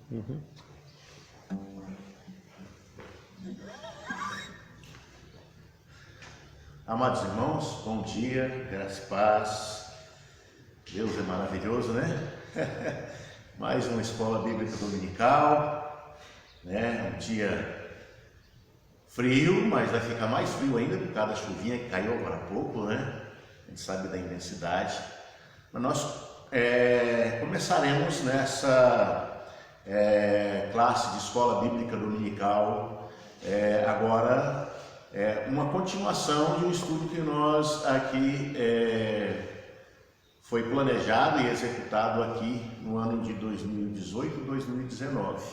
Uhum. Amados irmãos, bom dia, graça e paz. Deus é maravilhoso, né? Mais uma escola bíblica dominical, né? Um dia frio, mas vai ficar mais frio ainda por causa da chuvinha que caiu agora há pouco, né? A gente sabe da intensidade. Mas nós começaremos nessa classe de escola bíblica dominical agora. Uma continuação de um estudo que nós aqui foi planejado e executado aqui no ano de 2018 e 2019.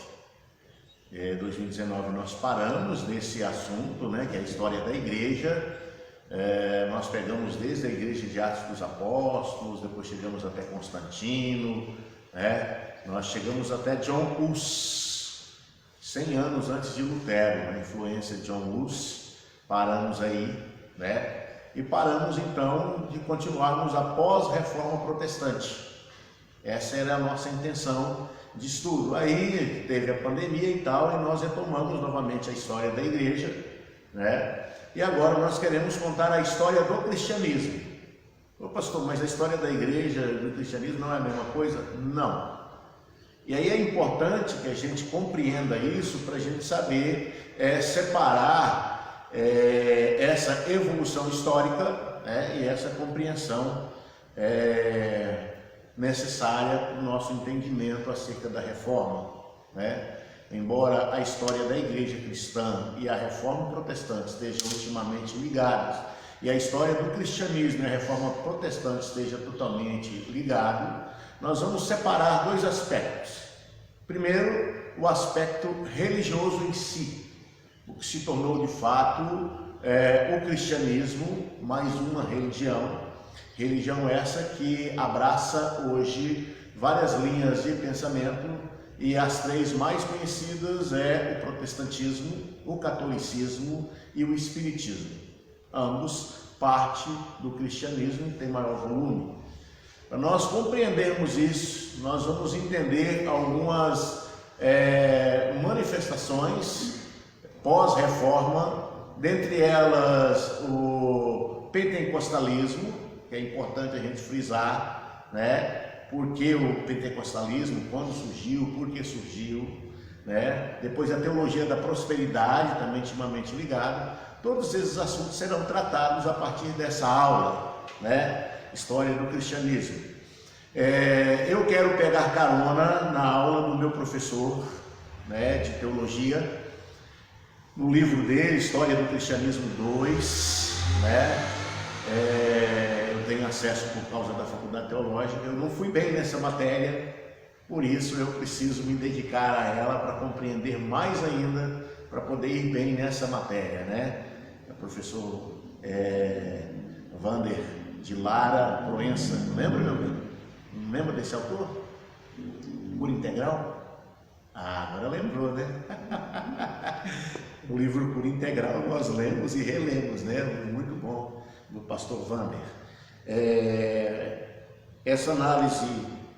2019 nós paramos nesse assunto, né, que é a história da igreja. Nós pegamos desde a igreja de Atos dos Apóstolos, depois chegamos até Constantino, né? Nós chegamos até John Hus, 100 anos antes de Lutero, a influência de John Hus. Paramos aí, né? E paramos então de continuarmos após a Reforma Protestante. Essa era a nossa intenção de estudo. Aí teve a pandemia e tal, e nós retomamos novamente a história da igreja, né? E agora nós queremos contar a história do cristianismo. Ô pastor, mas a história da igreja e do cristianismo não é a mesma coisa? Não. E aí é importante que a gente compreenda isso para a gente saber separar essa evolução histórica, e essa compreensão necessária para o nosso entendimento acerca da reforma, né? Embora a história da igreja cristã e a reforma protestante estejam intimamente ligadas, e a história do cristianismo e a reforma protestante esteja totalmente ligado, nós vamos separar dois aspectos. Primeiro, o aspecto religioso em si, o que se tornou de fato o cristianismo mais uma religião. Religião essa que abraça hoje várias linhas de pensamento, e as três mais conhecidas o protestantismo, o catolicismo e o espiritismo. Ambos parte do cristianismo, tem maior volume. Para nós compreendermos isso, nós vamos entender algumas manifestações pós-reforma, dentre elas o pentecostalismo, que é importante a gente frisar, né? Porque o pentecostalismo, quando surgiu, por que surgiu, né? Depois a teologia da prosperidade, também intimamente ligada. Todos esses assuntos serão tratados a partir dessa aula, né? História do cristianismo. Eu quero pegar carona na aula do meu professor, né, de teologia, no livro dele, História do Cristianismo 2, né? Eu tenho acesso por causa da faculdade teológica. Eu não fui bem nessa matéria, por isso eu preciso me dedicar a ela para compreender mais ainda, para poder ir bem nessa matéria, né? O professor Wander de Lara Proença, lembra, meu amigo? Não lembra desse autor? Por Integral? Agora lembrou, né? O livro Por Integral nós lemos e relemos, né? Muito bom, do pastor Wander. Essa análise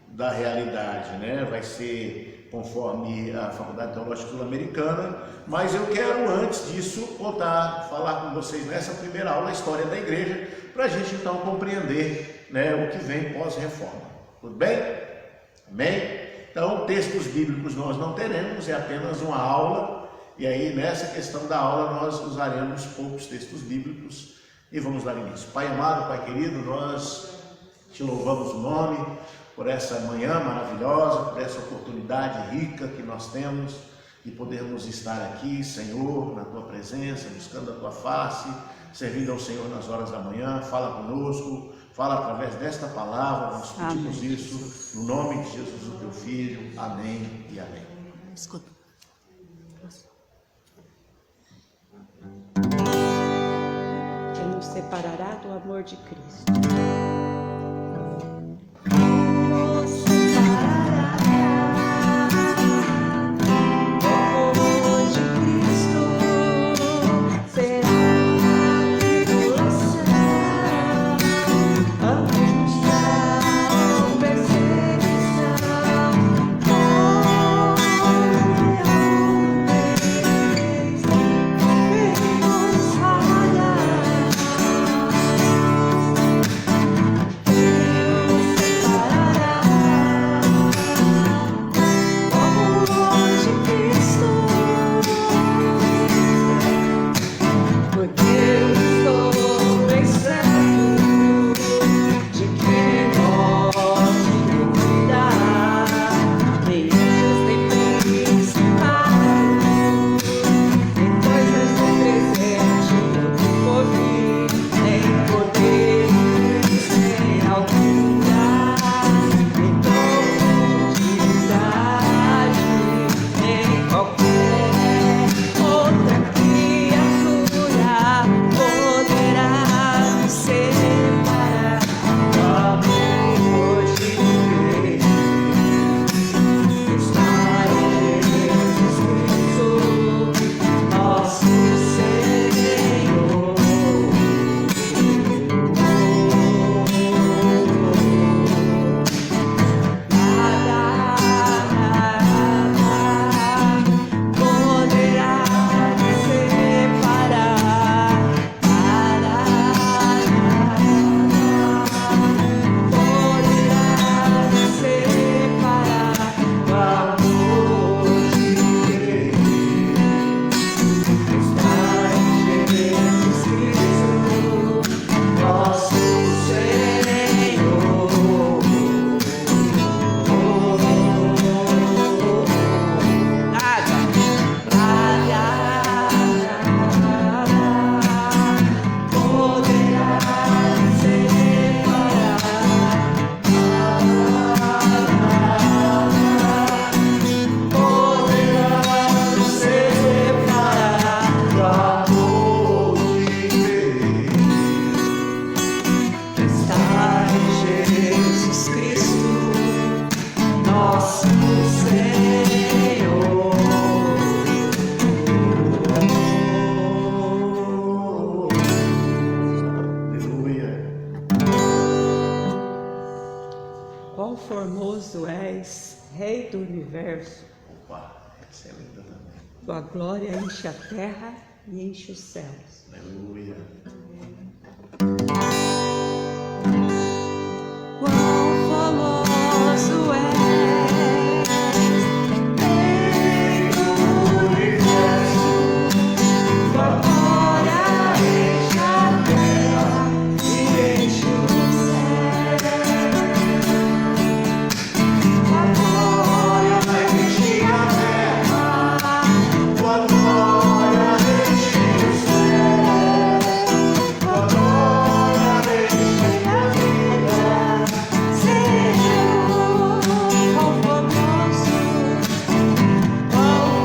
da realidade, né, vai ser conforme a Faculdade Teológica Sul-Americana, mas eu quero antes disso falar com vocês nessa primeira aula a história da igreja, para a gente então compreender, né, o que vem pós-reforma. Tudo bem? Amém? Então, textos bíblicos nós não teremos, é apenas uma aula, e aí nessa questão da aula nós usaremos poucos textos bíblicos e vamos dar início. Pai amado, Pai querido, nós te louvamos o nome por essa manhã maravilhosa, por essa oportunidade rica que nós temos de podermos estar aqui, Senhor, na Tua presença, buscando a Tua face, servindo ao Senhor nas horas da manhã. Fala conosco, fala através desta palavra, nós pedimos isso no nome de Jesus, o Teu Filho. Amém e amém. Escuta. Quem nos separará do amor de Cristo? Rei do universo, Opa, essa é linda também. tua glória enche a terra e enche os céus. Aleluia. Quão famoso és, Rei do universo, tua glória enche a terra e enche os céus. Tua glória enche a terra, tua glória enche os céus, tua glória enche a vida. Senhor, quão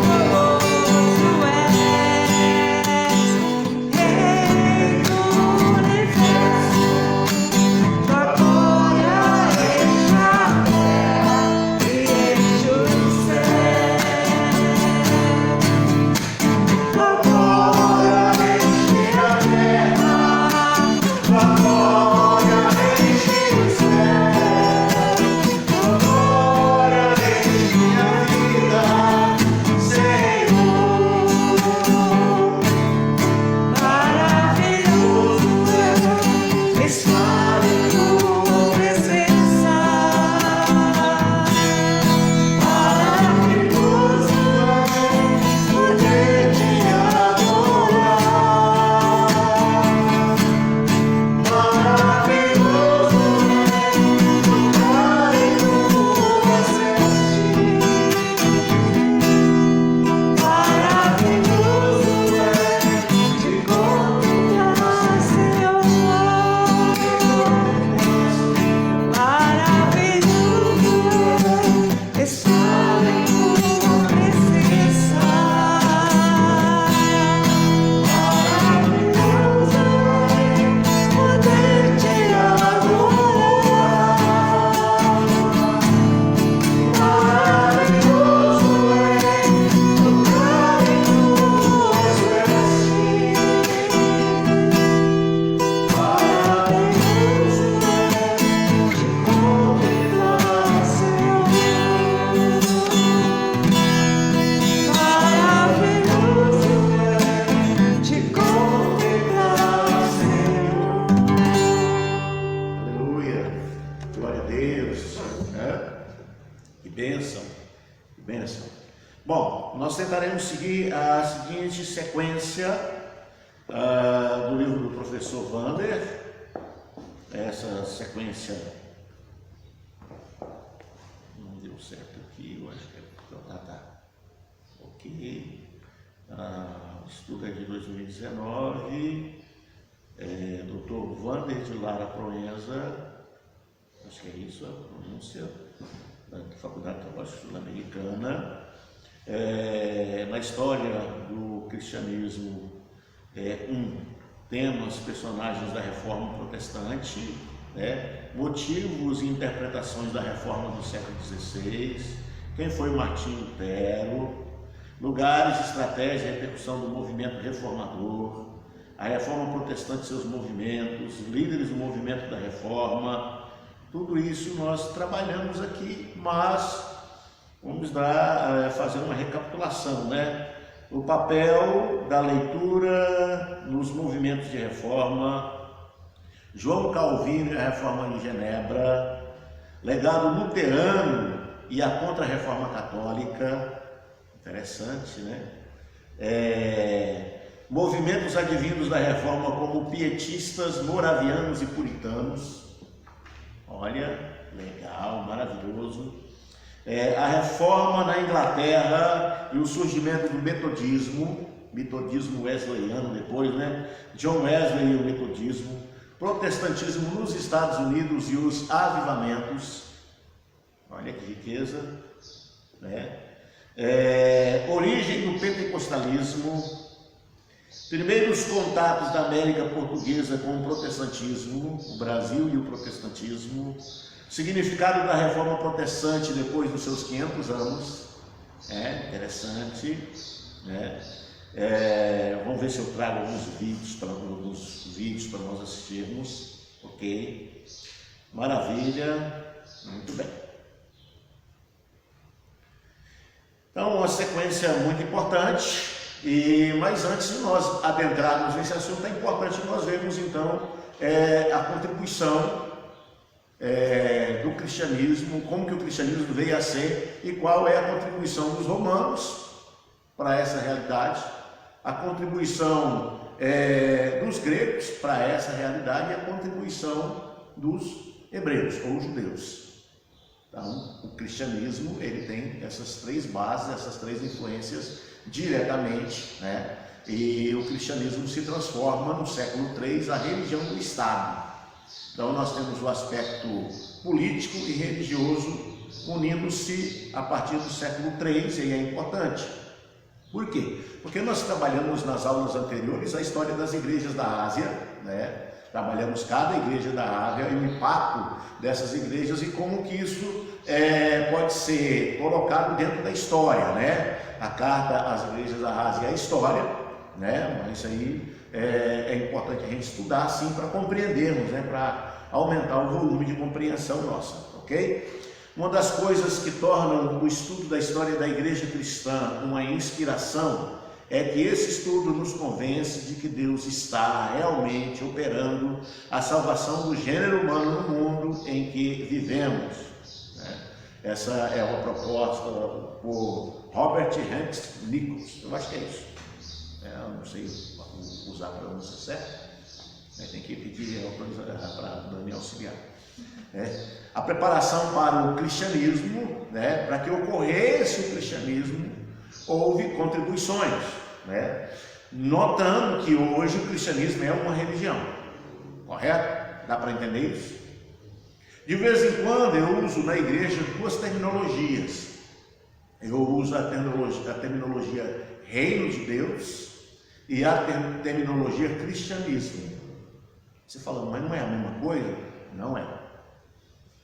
famoso és, Rei do universo, tua glória enche a terra e enche os céus. Tua glória enche a terra, tua glória enche os céus, tua glória enche a vida, Senhor. Maravilhoso é estar em tua presença. Maravilhoso é poder te adorar. Maravilhoso é tocar em tuas vestes. Maravilhoso é te contemplar, Senhor. Maravilhoso é estar em tua presença. Maravilhoso é poder te adorar. Maravilhoso é tocar em tuas vestes. Maravilhoso é te contemplar, Senhor. Maravilhoso é te contemplar, Senhor. Aleluia. Glória a Deus. Que bênção. Que bênção. Bom, nós tentaremos seguir a seguinte sequência do livro do professor Wander. Essa sequência não deu certo aqui, eu acho que é. Tá. Ok. O estudo é de 2019. Dr. Wander de Lara Proenza, acho que é isso a pronúncia, da Faculdade Teológica Sul-Americana, na história do cristianismo, temas, personagens da Reforma Protestante, motivos e interpretações da Reforma do século XVI, quem foi Martinho Lutero, lugares, estratégia e repercussão do movimento reformador, a Reforma Protestante e seus movimentos, líderes do movimento da Reforma. Tudo isso nós trabalhamos aqui, mas vamos fazer uma recapitulação, O papel da leitura nos movimentos de reforma, João Calvino e a Reforma de Genebra, legado luterano e a Contra-Reforma Católica, interessante, movimentos advindos da Reforma como pietistas, moravianos e puritanos. Olha, legal, maravilhoso. A Reforma na Inglaterra e o surgimento do metodismo wesleyano depois, John Wesley e o metodismo, protestantismo nos Estados Unidos e os avivamentos. Olha que riqueza, origem do pentecostalismo, primeiros contatos da América Portuguesa com o protestantismo, o Brasil e o protestantismo, significado da Reforma Protestante depois dos seus 500 anos, interessante, vamos ver se eu trago alguns vídeos para nós assistirmos, ok? Maravilha, muito bem. Então, uma sequência muito importante, mas antes de nós adentrarmos nesse assunto, é importante nós vermos então a contribuição do cristianismo, como que o cristianismo veio a ser e qual é a contribuição dos romanos para essa realidade, a contribuição dos gregos para essa realidade e a contribuição dos hebreus ou judeus. Então, o cristianismo ele tem essas três bases, essas três influências diretamente, né? E o cristianismo se transforma no século III a religião do Estado. Então nós temos o aspecto político e religioso unindo-se a partir do século III, e é importante. Por quê? Porque nós trabalhamos nas aulas anteriores a história das igrejas da Ásia, né? Trabalhamos cada igreja da Ásia e o impacto dessas igrejas e como que isso pode ser colocado dentro da história, né? A carta às igrejas da Ásia é a história, né? Mas isso aí é importante a gente estudar assim para compreendermos, né? Para aumentar o volume de compreensão nossa, ok? Uma das coisas que tornam o estudo da história da igreja cristã uma inspiração é que esse estudo nos convence de que Deus está realmente operando a salvação do gênero humano no mundo em que vivemos, né? Essa é uma proposta por Robert Hanks Nichols, eu acho que é isso. Eu não sei usar a pronúncia certa, tem que pedir para Daniel auxiliar. A preparação para o cristianismo, né? Para que ocorresse o cristianismo, houve contribuições, né? Notando que hoje o cristianismo é uma religião, correto? Dá para entender isso? De vez em quando eu uso na igreja duas terminologias. Eu uso a terminologia reino de Deus e a terminologia cristianismo. Você fala, mas não é a mesma coisa? Não é.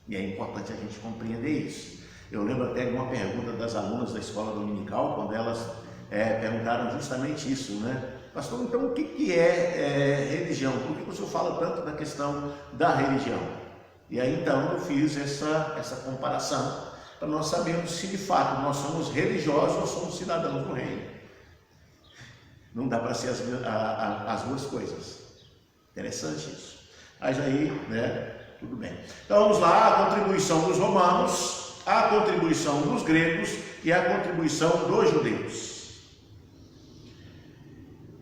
E é importante a gente compreender isso. Eu lembro até de uma pergunta das alunas da escola dominical, quando elas perguntaram justamente isso, né? Pastor, então o que é religião? Por que o senhor fala tanto da questão da religião? E aí então eu fiz essa comparação, para nós sabermos se de fato nós somos religiosos ou somos cidadãos do reino. Não dá para ser as duas coisas. Interessante isso. Mas aí, né, tudo bem. Então vamos lá, a contribuição dos romanos, a contribuição dos gregos e a contribuição dos judeus.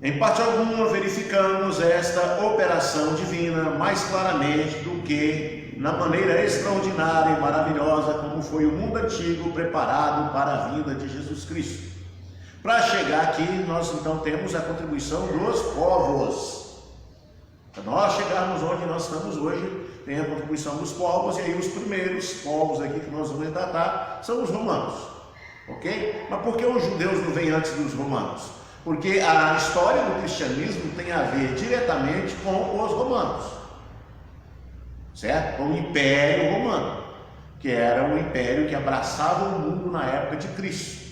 Em parte alguma verificamos esta operação divina mais claramente do que na maneira extraordinária e maravilhosa como foi o mundo antigo preparado para a vinda de Jesus Cristo. Para chegar aqui, nós então temos a contribuição dos povos. Para nós chegarmos onde nós estamos hoje, tem a contribuição dos povos, e aí os primeiros povos aqui que nós vamos tratar são os romanos, ok? Mas por que os judeus não vêm antes dos romanos? Porque a história do cristianismo tem a ver diretamente com os romanos, certo? Com o Império Romano, que era um império que abraçava o mundo na época de Cristo.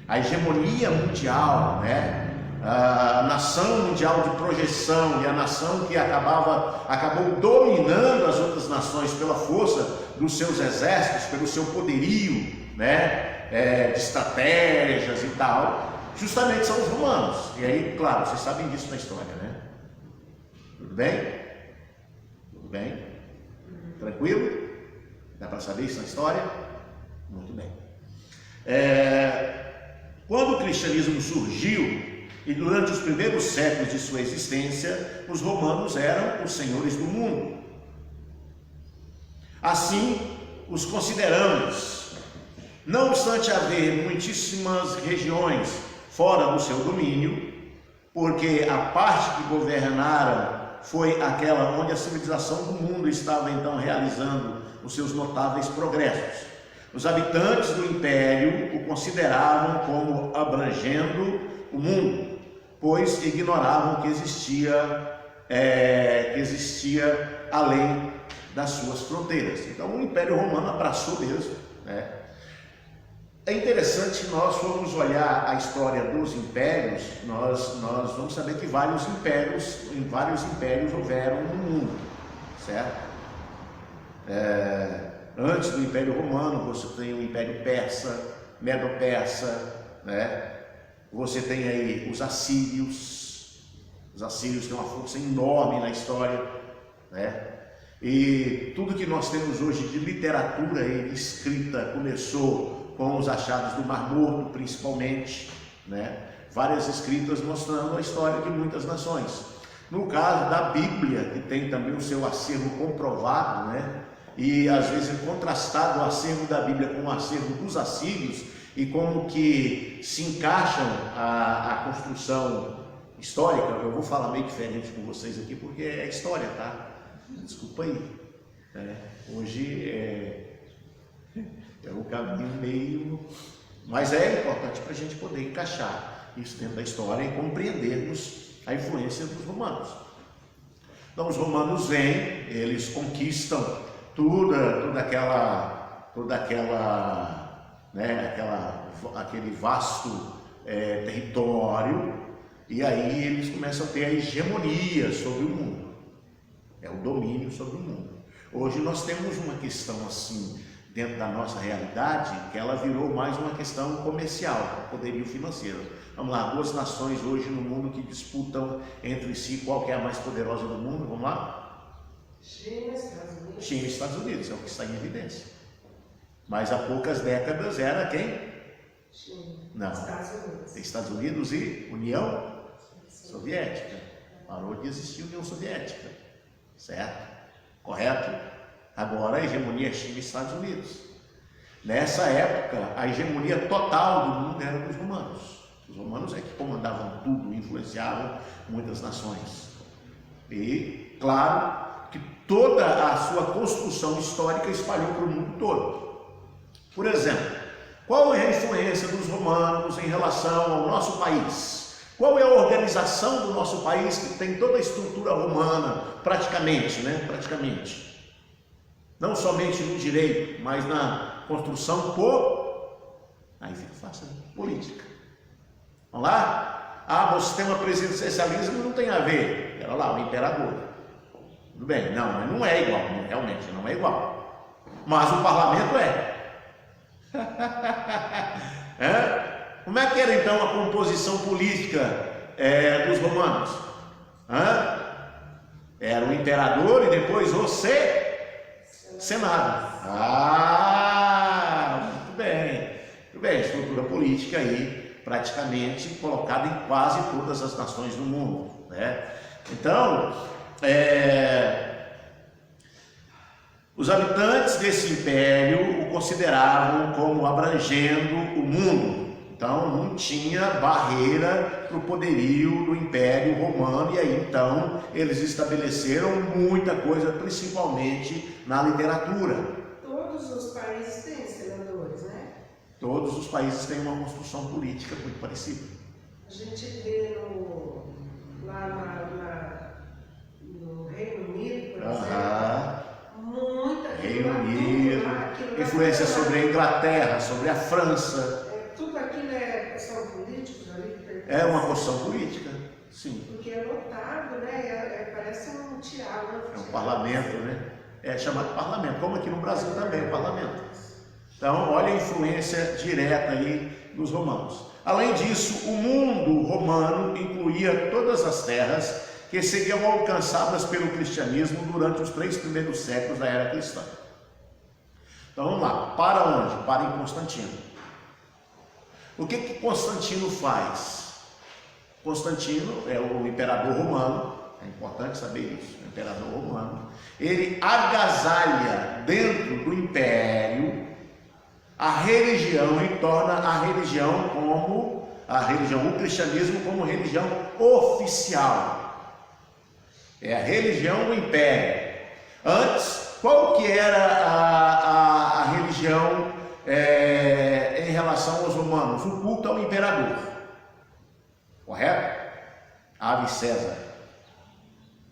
A hegemonia mundial, né? A nação mundial de projeção e a nação que acabou dominando as outras nações pela força dos seus exércitos, pelo seu poderio, né? De estratégias e tal, justamente são os romanos. E aí, claro, vocês sabem disso na história, né? Tudo bem? Tudo bem? Tranquilo? Dá para saber isso na história? Muito bem. Quando o cristianismo surgiu, e durante os primeiros séculos de sua existência, os romanos eram os senhores do mundo. Assim, os consideramos. Não obstante haver muitíssimas regiões fora do seu domínio, porque a parte que governaram foi aquela onde a civilização do mundo estava então realizando os seus notáveis progressos. Os habitantes do império o consideravam como abrangendo o mundo, pois ignoravam que existia além das suas fronteiras. Então o Império Romano abraçou mesmo, né? É interessante que nós formos olhar a história dos impérios, nós vamos saber que vários impérios houveram no mundo, certo? Antes do Império Romano, você tem o Império Persa, medo-persa, né? Você tem aí os assírios têm uma força enorme na história, né? E tudo que nós temos hoje de literatura aí, escrita começou com os achados do Mar Morto, principalmente, né? Várias escritas mostrando a história de muitas nações. No caso da Bíblia, que tem também o seu acervo comprovado, né? E às vezes é contrastado o acervo da Bíblia com o acervo dos assírios, e como que se encaixam a construção histórica. Eu vou falar meio diferente com vocês aqui, porque é história, tá? Desculpa aí. Hoje é um caminho meio... Mas é importante para a gente poder encaixar isso dentro da história e compreendermos a influência dos romanos. Então os romanos vêm, eles conquistam aquele vasto território, e aí eles começam a ter a hegemonia sobre o mundo, o domínio sobre o mundo. Hoje nós temos uma questão assim, dentro da nossa realidade, que ela virou mais uma questão comercial, poderio financeiro. Vamos lá, duas nações hoje no mundo que disputam entre si qual que é a mais poderosa do mundo, vamos lá? China e Estados Unidos, é o que está em evidência. Mas há poucas décadas era quem? China. Não. Estados Unidos e União Soviética. Parou de existir União Soviética. Certo? Correto? Agora a hegemonia é China e Estados Unidos. Nessa época, a hegemonia total do mundo era dos romanos. Os romanos é que comandavam tudo, influenciavam muitas nações. E, claro, que toda a sua construção histórica espalhou para o mundo todo. Por exemplo, qual é a influência dos romanos em relação ao nosso país? Qual é a organização do nosso país que tem toda a estrutura romana, praticamente, né? Praticamente. Não somente no direito, mas na construção aí fica fácil, política. Vamos lá? O sistema presidencialismo não tem a ver. Era lá, o imperador. Tudo bem, não, mas não é igual, realmente não é igual. Mas o parlamento é. Como é que era então a composição política dos romanos? Era o imperador e depois o Senado. Muito bem. Muito bem, estrutura política aí praticamente colocada em quase todas as nações do mundo, né? Então, os habitantes desse império o consideravam como abrangendo o mundo. Então não tinha barreira para o poderio do Império Romano, e aí então eles estabeleceram muita coisa, principalmente na literatura. Todos os países têm senadores, né? Todos os países têm uma construção política muito parecida. A gente vê lá no Reino Unido, por exemplo, muita Reino Unido, influência sobre a Inglaterra, sobre a França. Tudo aquilo são políticos ali? É uma construção política, sim. Porque é lotado, né? Parece um teatro. É um parlamento, né? É chamado parlamento, como aqui no Brasil também, o parlamento. Então, olha a influência direta aí dos romanos. Além disso, o mundo romano incluía todas as terras que seriam alcançadas pelo cristianismo durante os 3 primeiros séculos da era cristã. Então vamos lá, para onde? Para em Constantino. O que Constantino faz? Constantino é o imperador romano, é importante saber isso, o imperador romano. Ele agasalha dentro do império a religião e torna o cristianismo como religião oficial. É a religião do império. Antes, qual que era a religião em relação aos romanos? O culto ao imperador. Correto? Ave César.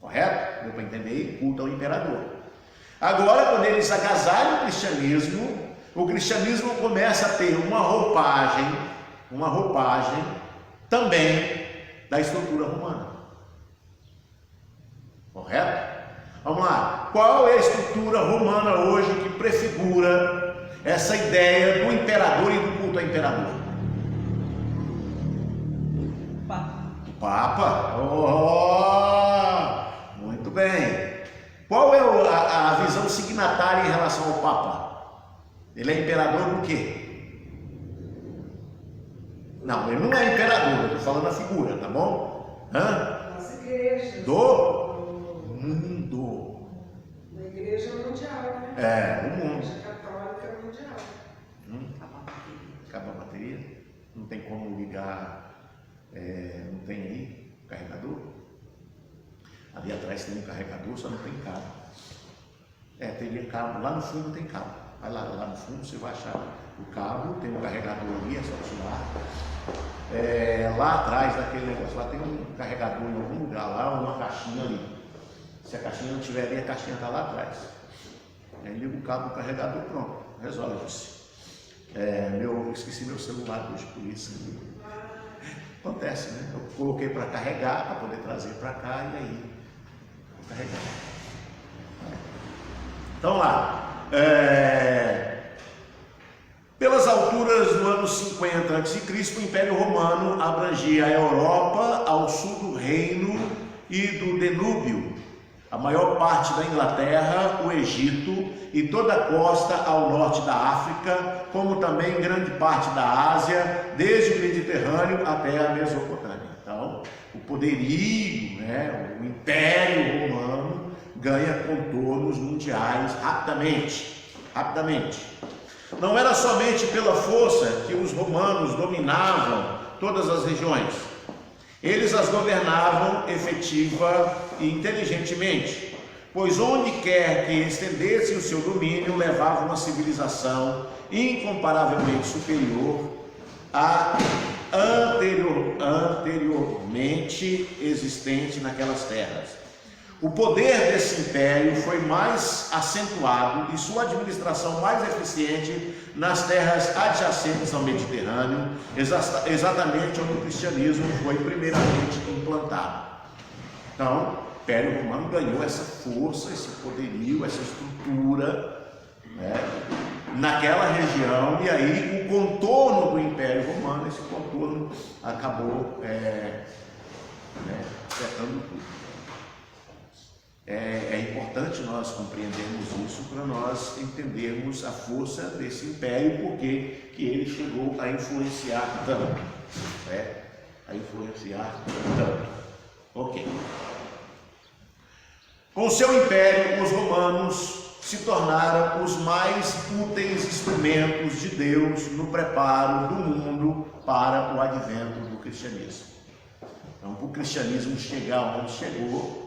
Correto? Deu para entender aí? Culto ao imperador. Agora, quando eles agasalham o cristianismo começa a ter uma roupagem também da estrutura romana. Correto? Vamos lá. Qual é a estrutura romana hoje que prefigura essa ideia do imperador e do culto ao imperador? O Papa. Oh, muito bem. Qual é a visão signatária em relação ao Papa? Ele é imperador do quê? Não, ele não é imperador, eu estou falando a figura, tá bom? Nas igrejas. Do mundo. Na igreja mundial, né? É, o Na mundo. igreja católica mundial. Acaba a bateria? Não tem como ligar, não tem aí o carregador? Ali atrás tem um carregador, só não tem cabo. Teria cabo, lá no fundo tem cabo. Vai lá no fundo você vai achar o cabo, tem um carregador ali, é só tirar. Lá atrás daquele negócio, lá tem um carregador em algum lugar, lá uma caixinha ali. Se a caixinha não tiver ali, a caixinha está lá atrás. Aí liga o cabo do carregador, pronto, resolve-se. Eu esqueci meu celular hoje por isso. Acontece, né? Eu coloquei para carregar, para poder trazer para cá e aí vou carregar. Então lá, pelas alturas do ano 50 a.C., o Império Romano abrangia a Europa ao sul do Reino e do Danúbio, a maior parte da Inglaterra, o Egito e toda a costa ao norte da África, como também grande parte da Ásia, desde o Mediterrâneo até a Mesopotâmia. Então, o poderio, o Império Romano ganha contornos mundiais rapidamente. Não era somente pela força que os romanos dominavam todas as regiões. Eles as governavam efetiva e inteligentemente, pois onde quer que estendesse o seu domínio, levava uma civilização incomparavelmente superior à anteriormente existente naquelas terras. O poder desse império foi mais acentuado e sua administração mais eficiente nas terras adjacentes ao Mediterrâneo, exatamente onde o cristianismo foi primeiramente implantado. Então, o Império Romano ganhou essa força, esse poderio, essa estrutura, naquela região, e aí o contorno do Império Romano, esse contorno acabou afetando tudo. É importante nós compreendermos isso para nós entendermos a força desse império, porque que ele chegou a influenciar tanto. Ok. Com seu império, os romanos se tornaram os mais úteis instrumentos de Deus no preparo do mundo para o advento do cristianismo. Então, para o cristianismo chegar onde chegou,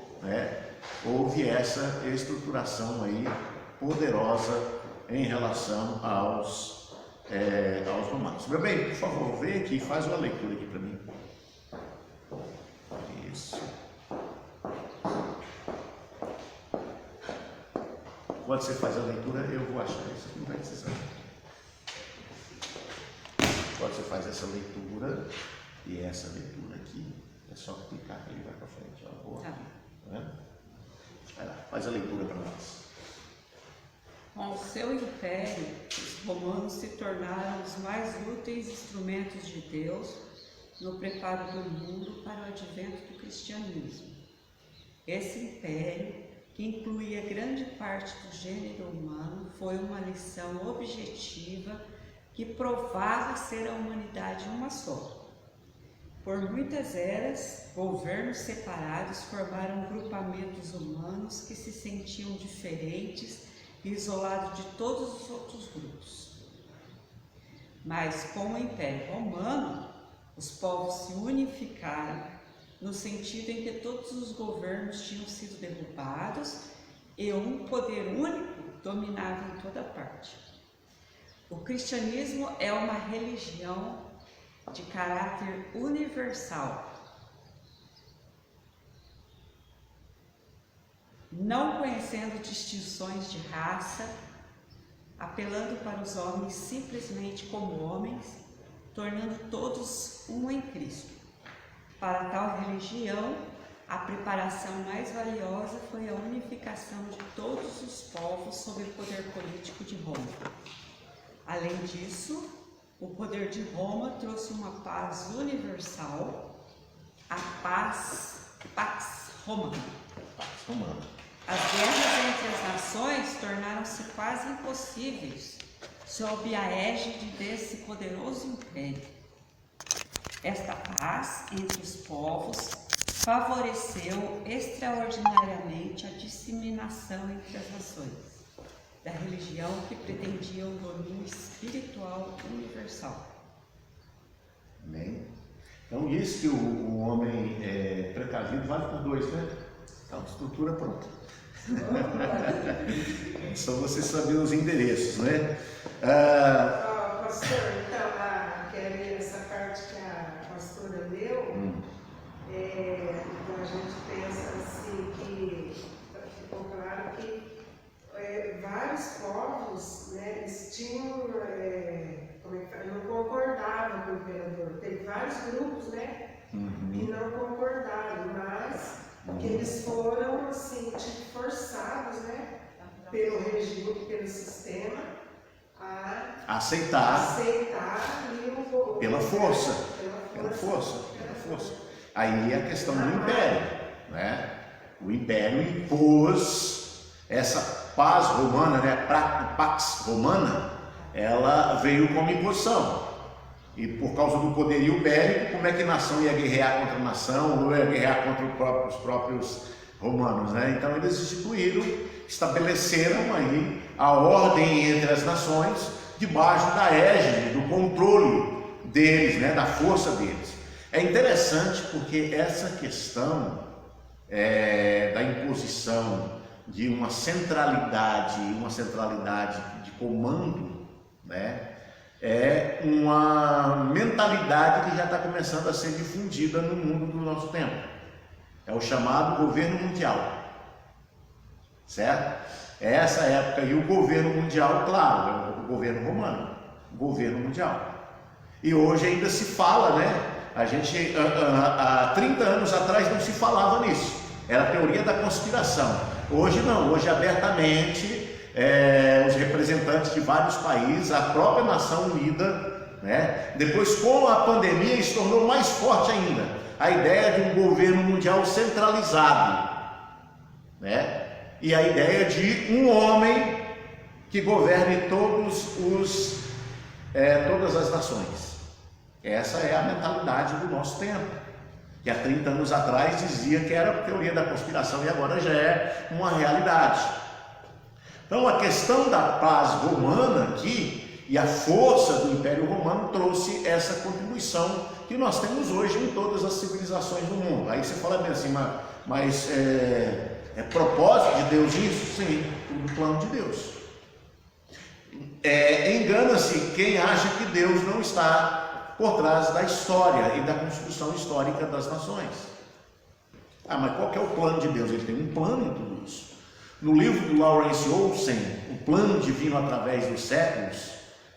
houve essa estruturação aí poderosa em relação aos romanos. Meu bem, por favor, vem aqui, faz uma leitura aqui para mim. Isso. Quando você faz a leitura, eu vou achar isso, não vai precisar. Quando você faz essa leitura e essa leitura aqui, é só clicar que ele vai para frente. Ó. Boa. Tá vendo? Vai lá, faz a leitura para nós. Com o seu império, os romanos se tornaram os mais úteis instrumentos de Deus no preparo do mundo para o advento do cristianismo. Esse império, que incluía grande parte do gênero humano, foi uma lição objetiva que provava ser a humanidade uma só. Por muitas eras, governos separados formaram grupamentos humanos que se sentiam diferentes e isolados de todos os outros grupos. Mas com o Império Romano, os povos se unificaram no sentido em que todos os governos tinham sido derrubados e um poder único dominava em toda parte. O cristianismo é uma religião de caráter universal, não conhecendo distinções de raça, apelando para os homens simplesmente como homens, tornando todos um em Cristo. Para tal religião, a preparação mais valiosa foi a unificação de todos os povos sob o poder político de Roma. Além disso, o poder de Roma trouxe uma paz universal, a Pax Romana. As guerras entre as nações tornaram-se quase impossíveis sob a égide desse poderoso império. Esta paz entre os povos favoreceu extraordinariamente a disseminação entre as nações da religião que pretendia um domínio espiritual universal. Amém? Então, isso que o homem precavido vale por dois, né? Então, estrutura pronta. É só você saber os endereços, né? Pastor, então, essa parte que a pastora leu, a gente pensa assim que ficou claro que vários povos, né, eles tinham, não concordavam com o imperador. Teve vários grupos, né, que não concordaram, mas que eles foram assim, tipo, forçados, né, pelo regime, pelo sistema, a aceitar pela força. Aí a questão do império, né? O império impôs essa paz romana, né? Pax Romana, ela veio como imposição. E por causa do poderio bélico, como é que nação ia guerrear contra nação, ou ia guerrear contra os próprios romanos, né? Então eles instituíram, estabeleceram aí a ordem entre as nações, debaixo da égide, do controle deles, né? Da força deles. É interessante porque essa questão da imposição de uma centralidade de comando, né? É uma mentalidade que já está começando a ser difundida no mundo do nosso tempo. É o chamado governo mundial, certo? É essa época e o governo mundial, claro, é o governo romano, o governo mundial. E hoje ainda se fala, né? A gente, há 30 anos atrás não se falava nisso, era a teoria da conspiração. Hoje não, hoje abertamente os representantes de vários países, a própria nação unida, né? Depois com a pandemia se tornou mais forte ainda a ideia de um governo mundial centralizado, né? E a ideia de um homem que governe todas as nações. Essa é a mentalidade do nosso tempo, que há 30 anos atrás dizia que era a teoria da conspiração e agora já é uma realidade. Então a questão da paz romana aqui e a força do Império Romano trouxe essa contribuição que nós temos hoje em todas as civilizações do mundo. Aí você fala bem assim, mas é propósito de Deus isso? Sim, tudo plano de Deus. Engana-se quem acha que Deus não está por trás da história e da construção histórica das nações. Mas qual que é o plano de Deus? Ele tem um plano em tudo isso. No livro do Lawrence Olsen, O Plano Divino através dos Séculos,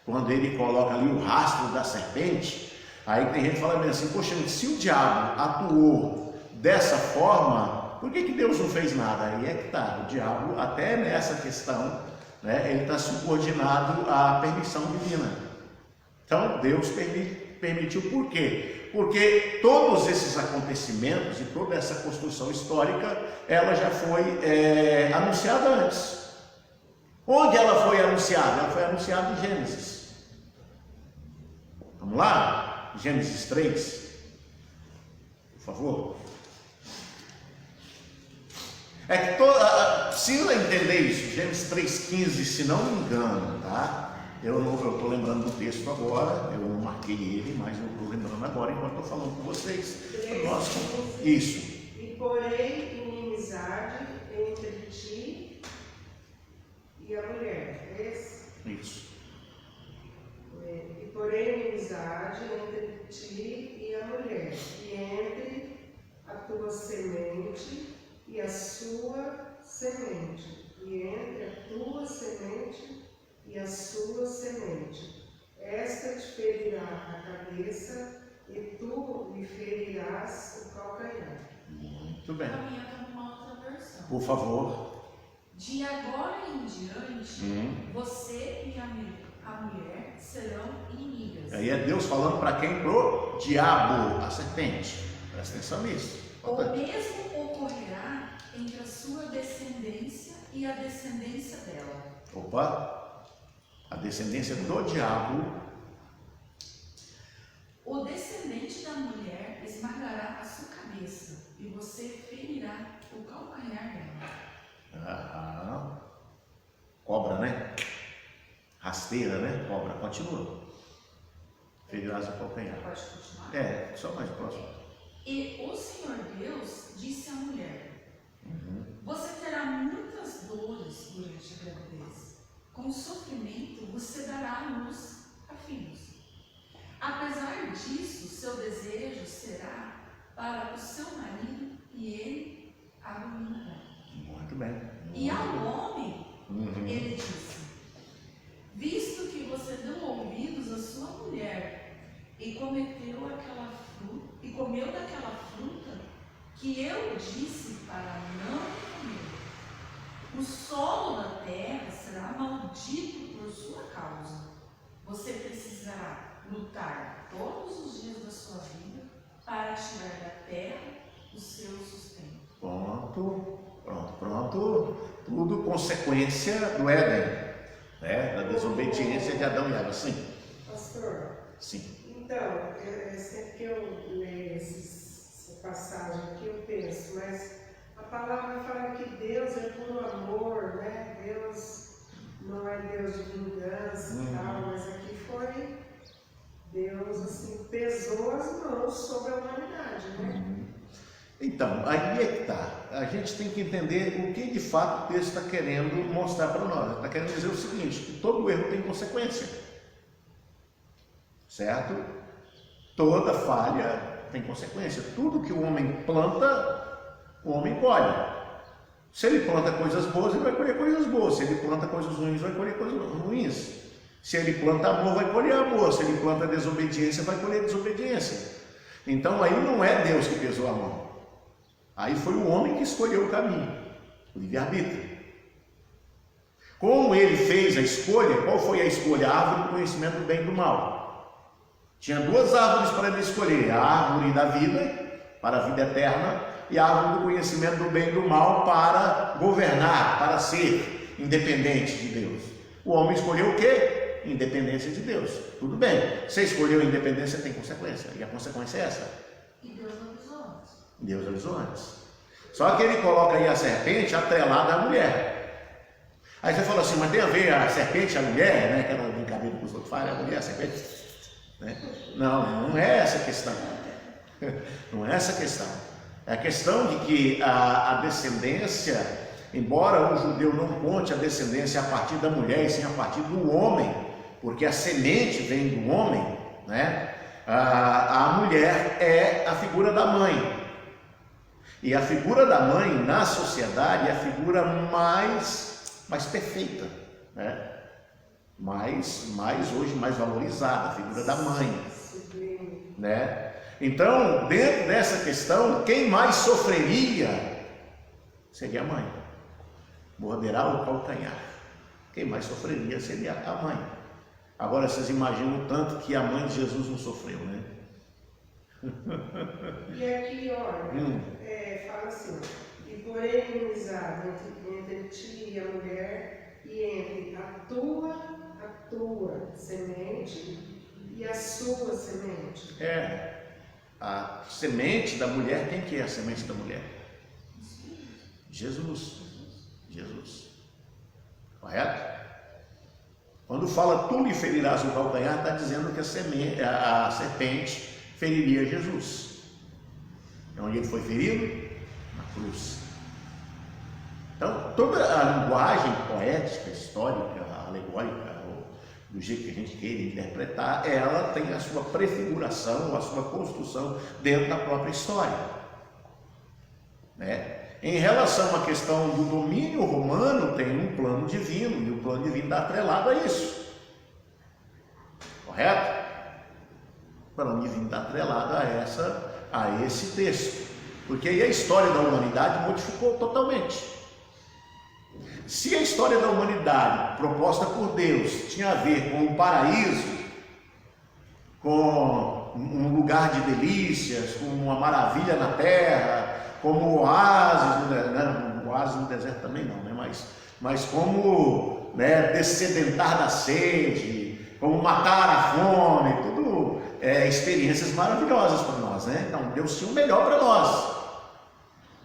quando ele coloca ali o rastro da serpente, aí tem gente que fala bem assim, poxa, se o diabo atuou dessa forma, por que Deus não fez nada? Aí é que está, o diabo, até nessa questão, né, ele está subordinado à permissão divina. Então Deus permitiu por quê? Porque todos esses acontecimentos e toda essa construção histórica, ela já foi anunciada antes. Onde ela foi anunciada? Ela foi anunciada em Gênesis. Vamos lá? Gênesis 3, por favor. É que precisa entender isso, Gênesis 3,15, se não me engano, tá? Eu estou lembrando do texto agora, eu não marquei ele, mas eu estou lembrando agora enquanto estou falando com vocês. Isso. E porém inimizade entre ti e a mulher, é esse? Isso. E porém inimizade entre ti e a mulher, e entre a tua semente e a sua semente, e entre a tua semente e a sua semente. Esta te ferirá a cabeça e tu lhe ferirás o calcanhar. Muito bem. Caminha uma outra versão. Por favor. De agora em diante, você e a a mulher serão inimigas. Aí é Deus falando para quem? Pro diabo, a serpente. Presta atenção nisso. O mesmo ocorrerá entre a sua descendência e a descendência dela. Opa! A descendência do diabo. O descendente da mulher esmagará a sua cabeça e você ferirá o calcanhar dela. Ah, cobra, né? Rasteira, né? Cobra, continua. Ferirás o calcanhar. Pode continuar? É, só mais próximo. E o Senhor Deus disse à mulher: Você terá muitas dores durante a gravidez. Com sofrimento você dará à luz a filhos. Apesar disso, seu desejo será para o seu marido e ele a dominará. Muito bem. E ao homem, ele disse: Visto que você deu ouvidos à sua mulher e comeu daquela fruta que eu disse para não comer, o solo da terra será maldito por sua causa. Você precisará lutar todos os dias da sua vida para tirar da terra o seu sustento. Pronto. Tudo consequência do Éden, né? Da desobediência de Adão e Eva. Sim. Pastor, Sim. então, sempre que eu leio essa passagem aqui, eu penso, mas a palavra fala que Deus é puro amor, né? Deus não é Deus de vingança e tal, mas aqui foi Deus, assim, pesou as mãos sobre a humanidade, né? Então, aí é que está. A gente tem que entender o que de fato o texto está querendo mostrar para nós. Ele está querendo dizer o seguinte, que todo erro tem consequência. Certo? Toda falha tem consequência. Tudo que o homem planta, o homem colhe. Se ele planta coisas boas, ele vai colher coisas boas. Se ele planta coisas ruins, vai colher coisas ruins. Se ele planta amor, vai colher amor. Se ele planta desobediência, vai colher desobediência. Então aí não é Deus que pesou a mão. Aí foi o homem que escolheu o caminho, o livre-arbítrio. Como ele fez a escolha, qual foi a escolha? A árvore do conhecimento do bem e do mal. Tinha duas árvores para ele escolher: a árvore da vida, para a vida eterna, e a árvore do conhecimento do bem e do mal para governar, para ser independente de Deus. O homem escolheu o quê? Independência de Deus. Tudo bem, você escolheu a independência, tem consequência, e a consequência é essa. E Deus avisou antes. Deus avisou antes. Só que ele coloca aí a serpente atrelada à mulher. Aí você fala assim, mas tem a ver a serpente e a mulher, né? Aquela brincadeira que os outros falam, a mulher, a serpente. Né? Não é essa a questão. Não é essa a questão. É a questão de que a descendência, embora o judeu não conte a descendência a partir da mulher, e sim a partir do homem, porque a semente vem do homem, né? A mulher é a figura da mãe. E a figura da mãe na sociedade é a figura mais perfeita, né? Hoje mais valorizada, a figura da mãe, né? Então, dentro dessa questão, quem mais sofreria seria a mãe. Morderá o calcanhar. Quem mais sofreria seria a mãe. Agora vocês imaginam o tanto que a mãe de Jesus não sofreu, né? E aqui, olha, fala assim, e porém inimizade entre ti e a mulher, e entre a tua semente e a sua semente. A semente da mulher, quem que é a semente da mulher? Jesus. Correto? Quando fala tu lhe ferirás o calcanhar, está dizendo que a serpente feriria Jesus. Onde ele foi ferido? Na cruz. Então, toda a linguagem poética, histórica, alegórica, do jeito que a gente queira interpretar, ela tem a sua prefiguração, a sua construção dentro da própria história. Né? Em relação à questão do domínio romano, tem um plano divino, e o plano divino está atrelado a isso. Correto? O plano divino está atrelado a esse texto. Porque aí a história da humanidade modificou totalmente. Se a história da humanidade proposta por Deus tinha a ver com o paraíso, com um lugar de delícias, com uma maravilha na terra, como oásis, oásis no deserto também não, né? Mas como, né, dessedentar da sede, como matar a fome, tudo experiências maravilhosas para nós, né? Então Deus tinha o melhor para nós.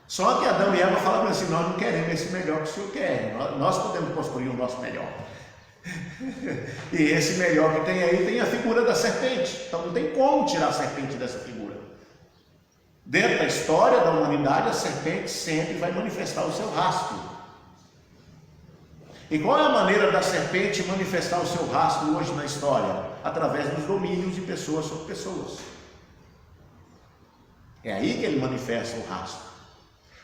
Só que Adão e Eva falam assim: nós não queremos esse melhor que o Senhor quer, nós podemos construir o nosso melhor. E esse melhor que tem aí tem a figura da serpente. Então não tem como tirar a serpente dessa figura. Dentro da história da humanidade, a serpente sempre vai manifestar o seu rastro. E qual é a maneira da serpente manifestar o seu rastro hoje na história? Através dos domínios de pessoas sobre pessoas. É aí que ele manifesta o rastro.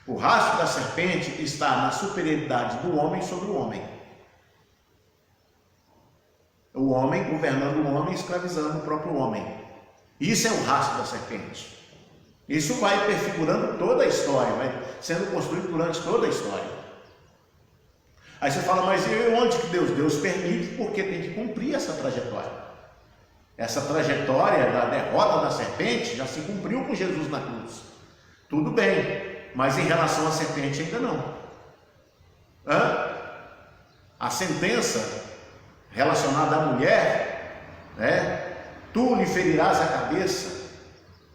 O rastro da serpente está na superioridade do homem sobre o homem. O homem governando o homem, escravizando o próprio homem. Isso é o rastro da serpente. Isso vai perfigurando toda a história, vai sendo construído durante toda a história. Aí você fala: mas e onde que Deus permite, porque tem que cumprir essa trajetória. Essa trajetória da derrota da serpente já se cumpriu com Jesus na cruz. Tudo bem, mas em relação à serpente ainda não. A sentença relacionada à mulher, né? Tu lhe ferirás a cabeça,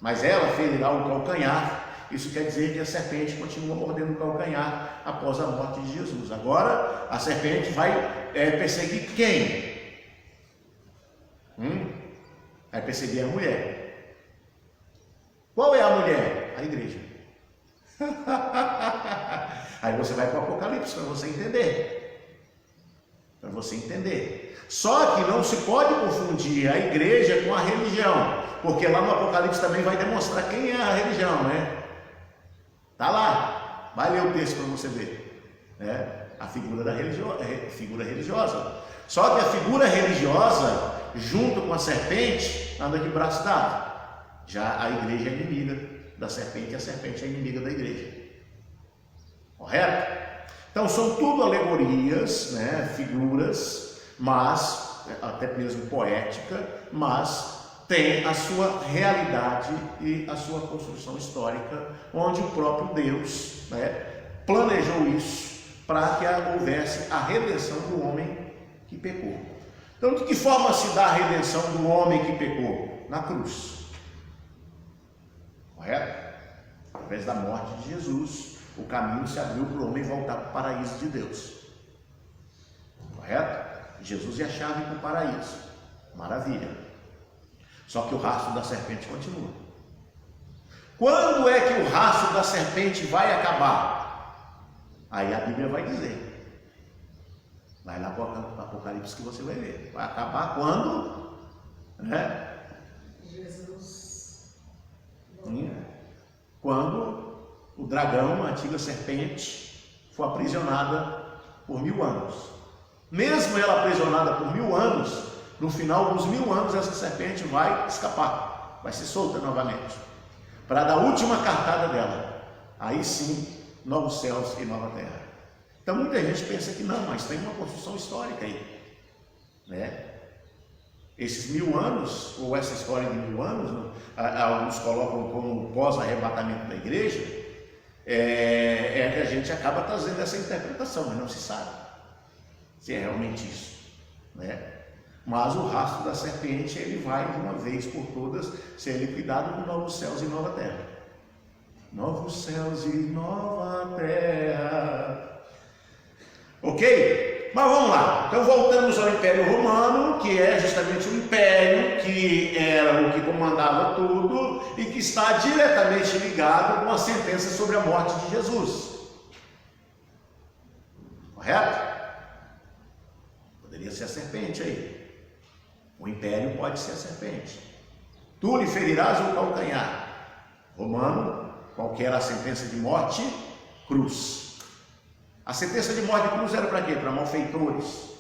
mas ela ferirá o calcanhar. Isso quer dizer que a serpente continua mordendo o calcanhar após a morte de Jesus. Agora a serpente vai perseguir quem? Vai perseguir a mulher. Qual é a mulher? A igreja. Aí você vai para o Apocalipse para você entender. Para você entender. Só que não se pode confundir a igreja com a religião, porque lá no Apocalipse também vai demonstrar quem é a religião, né? Tá lá, vai ler o texto para você ver, né? A figura da figura religiosa. Só que a figura religiosa, junto com a serpente, anda de braço dado. Já a igreja é inimiga da serpente, e a serpente é inimiga da igreja. Correto? Então são tudo alegorias, né? Figuras, mas até mesmo poética, mas tem a sua realidade e a sua construção histórica, onde o próprio Deus, né, planejou isso para que houvesse a redenção do homem que pecou. Então, de que forma se dá a redenção do homem que pecou? Na cruz. Correto? Através da morte de Jesus, o caminho se abriu para o homem voltar para o paraíso de Deus. Correto? Jesus é a chave para o paraíso. Maravilha. Só que o rastro da serpente continua. Quando é que o rastro da serpente vai acabar? Aí a Bíblia vai dizer. Vai lá para o Apocalipse que você vai ver. Vai acabar quando? Né? Jesus. Quando o dragão, a antiga serpente, for aprisionada por 1000 anos. Mesmo ela aprisionada por 1000 anos, no final dos 1000 anos essa serpente vai escapar, vai ser solta novamente, para dar a última cartada dela. Aí sim, novos céus e nova terra. Então muita gente pensa que não, mas tem uma construção histórica aí, né? Esses 1000 anos, ou essa história de 1000 anos, alguns colocam como pós-arrebatamento da igreja, que a gente acaba trazendo essa interpretação, mas não se sabe se é realmente isso, né? Mas o rastro da serpente, ele vai de uma vez por todas ser liquidado com novos céus e nova terra. Novos céus e nova terra. Ok? Mas vamos lá. Então voltamos ao Império Romano, que é justamente o império que era o que comandava tudo e que está diretamente ligado com a sentença sobre a morte de Jesus. Correto? Poderia ser a serpente aí. O império pode ser a serpente. Tu lhe ferirás o calcanhar. Romano, qual que era a sentença de morte? Cruz. A sentença de morte de cruz era para quê? Para malfeitores,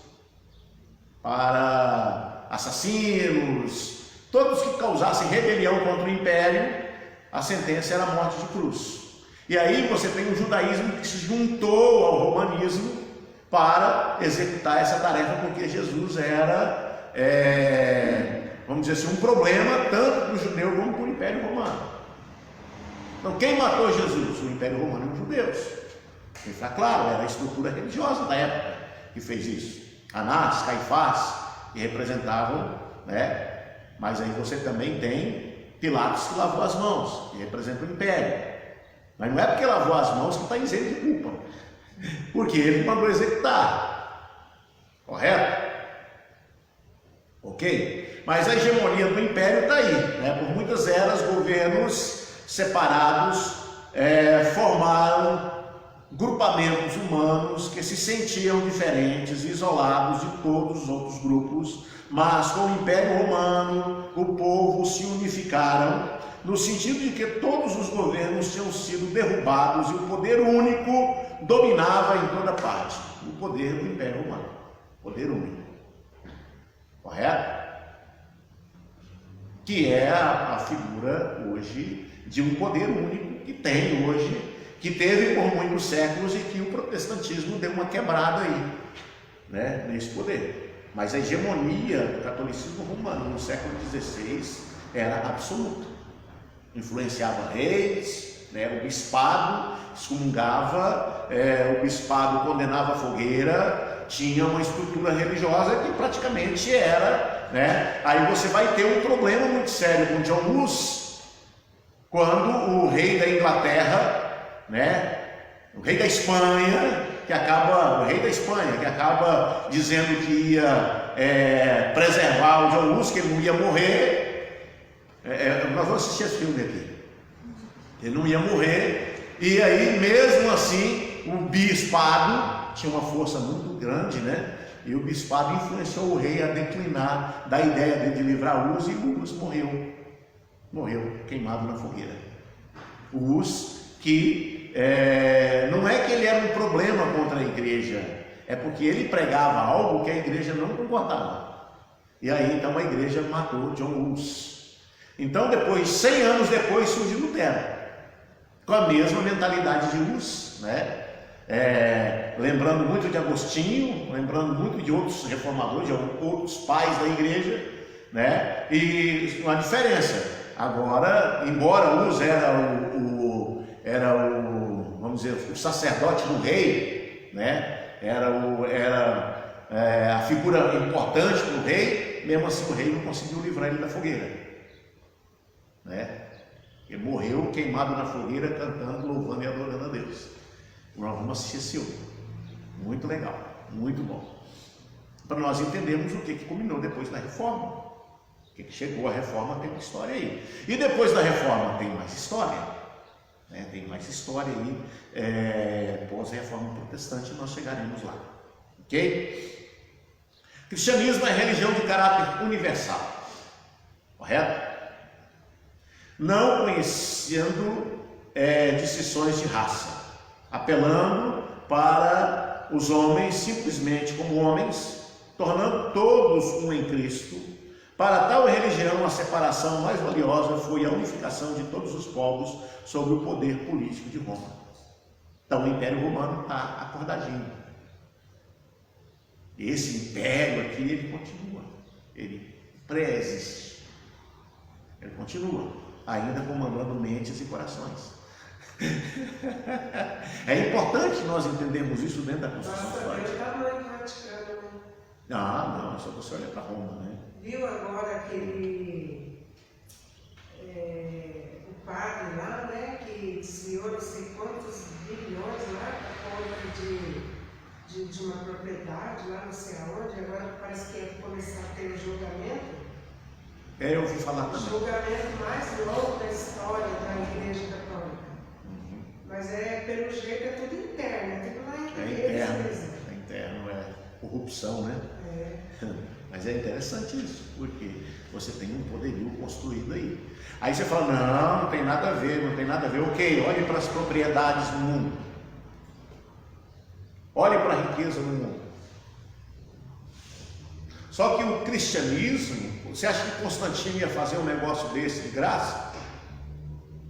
para assassinos, todos que causassem rebelião contra o império. A sentença era a morte de cruz. E aí você tem o judaísmo que se juntou ao romanismo para executar essa tarefa, porque Jesus era, vamos dizer assim, um problema tanto para o judeu como para o Império Romano. Então, quem matou Jesus? O Império Romano e os judeus. Está claro, era a estrutura religiosa da época que fez isso. Anás, Caifás, que representavam, né? Mas aí você também tem Pilatos, que lavou as mãos, que representa o Império. Mas não é porque lavou as mãos que está isento de culpa, porque ele mandou executar. Correto? Ok? Mas a hegemonia do Império está aí, né? Por muitas eras, governos separados formaram grupamentos humanos que se sentiam diferentes, isolados de todos os outros grupos, mas com o Império Romano, o povo se unificaram, no sentido de que todos os governos tinham sido derrubados e o poder único dominava em toda parte. O poder do Império Romano. Poder único. Correto? Que é a figura hoje de um poder único que tem hoje, que teve por muitos séculos e que o protestantismo deu uma quebrada aí, né, nesse poder. Mas a hegemonia do catolicismo romano no século XVI era absoluta. Influenciava reis, né, o bispado excomungava, o bispado condenava a fogueira, tinha uma estrutura religiosa que praticamente era, né? Aí você vai ter um problema muito sério com John Hus, quando o rei da Inglaterra, né, o rei da Espanha, que acaba dizendo que ia preservar o John Hus, que ele não ia morrer. Nós vamos assistir esse filme aqui. Ele não ia morrer, e aí mesmo assim o bispado tinha uma força muito grande, né? E o bispado influenciou o rei a declinar da ideia dele de livrar Hus, e Hus morreu queimado na fogueira. O Hus, que não é que ele era um problema contra a igreja, é porque ele pregava algo que a igreja não concordava. E aí então a igreja matou John Hus. Então depois, 100 anos depois, surge Lutero, com a mesma mentalidade de Hus, né? Lembrando muito de Agostinho, lembrando muito de outros reformadores, de outros pais da igreja, né? E uma diferença, agora, embora Hus era o, vamos dizer, o sacerdote do rei, né? Era a figura importante do rei, mesmo assim o rei não conseguiu livrar ele da fogueira, né? Ele morreu queimado na fogueira, cantando, louvando e adorando a Deus. Nós vamos assistir esse filme. Muito legal, muito bom. Para nós entendermos o que culminou depois da reforma. O que chegou a reforma, tem uma história aí. E depois da reforma tem mais história. Né? Tem mais história aí. Pós-reforma protestante, nós chegaremos lá. Ok? Cristianismo é religião de caráter universal. Correto? Não conhecendo distinções de raça, apelando para os homens simplesmente como homens, tornando todos um em Cristo. Para tal religião, a separação mais valiosa foi a unificação de todos os povos sob o poder político de Roma. Então o Império Romano está acordadinho. Esse império aqui, ele continua, ele pré-existe, ele continua, ainda comandando mentes e corações. É importante nós entendermos isso dentro da construção histórica. Não, é só você olhar para Roma, né? Viu agora aquele o padre lá, né, que desviou não sei quantos bilhões lá por conta de uma propriedade lá não sei aonde, agora parece que ia começar a ter um julgamento. Eu ouvi falar também. O julgamento mais longo da história da Igreja Católica. Mas pelo jeito é tudo interno, é tudo lá interno. É interno, corrupção, né? Mas é interessante isso, porque você tem um poderio construído aí. Aí você fala, não tem nada a ver, não tem nada a ver. Ok, olhe para as propriedades do mundo. Olhe para a riqueza do mundo. Só que o cristianismo, você acha que Constantino ia fazer um negócio desse de graça?